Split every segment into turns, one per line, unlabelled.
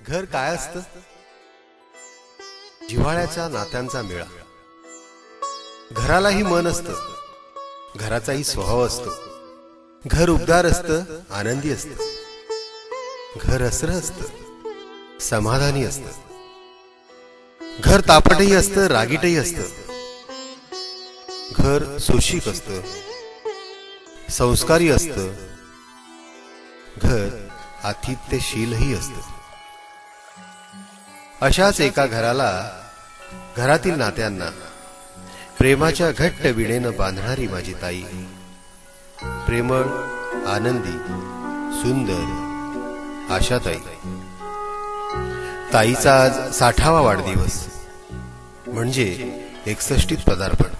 घर काय असतं? जिव्हाळ्याच्या नात्यांचा मेळा. घरालाही मन असतं, घराचाही स्वभाव असतो. घर उबदार असतं, आनंदी असतं. घर असरं असतं, समाधानी असतं. घर तापटही असतं, रागीटही असतं. घर सुशिक असतं, संस्कारी असतं. घर आतिथ्यशीलही असतं. अशाच एका घराला, घरातील नात्यांना प्रेमाच्या घट्ट विणेनं बांधणारी माझी ताई. प्रेमळ, आनंदी, सुंदर आशाताई. ताईचा आज 60वा वाढदिवस, म्हणजे 61th पदार्पण.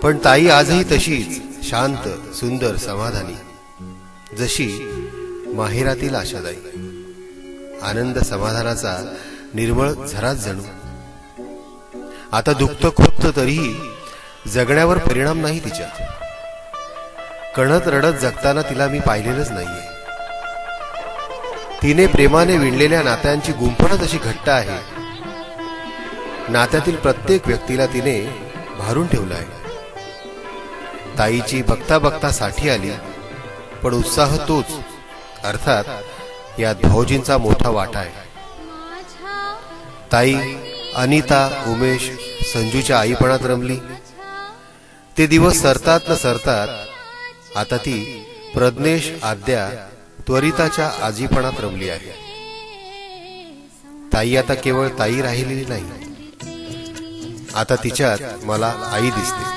पण ताई आजही तशीच शांत, सुंदर, समाधानी, जशी माहेरातील आशाताई. आनंद समाधानाचा निर्मळ झराच जणू. आता दुखतं खुपतं तरीही जगण्यावर परिणाम नाही तिच्या. कणत रडत जगताना तिला मी पाहिलेलंच नाहीये. तिने प्रेमाने विणलेल्या नात्यांची गुंफणच अशी घट्ट आहे. नात्यातील प्रत्येक व्यक्तीला तिने भारून ठेवलं आहे. ताईची बघता बघता 60 आली, पण उत्साह तोच. अर्थात यात भाऊजींचा मोठा वाटा आहे. ताई अनिता, उमेश, संजूच्या आईपणात रमली. ते दिवस सरतात न सरतात आता ती प्रज्ञेश, आद्या, त्वरिताच्या आजीपणात रमली आहे. ताई आता केवळ ताई राहिलेली नाही, आता तिच्यात मला आई दिसते.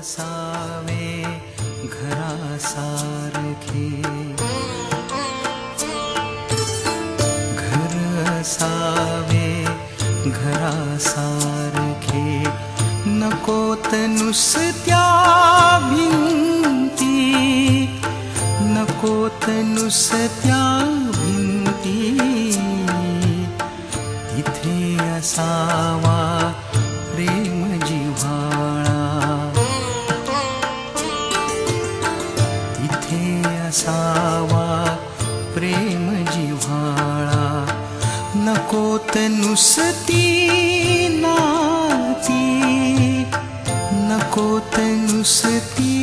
सावे घरासारखे, घर सावे घरासारखे, नकोत नुसत्या भिंती, नकोत नुसत्या भिंती. इथे असावा प्रेम जिव्हाळा, असावा प्रेम जिव्हाळा. नकोत नुसती नाती, नकोत नुसती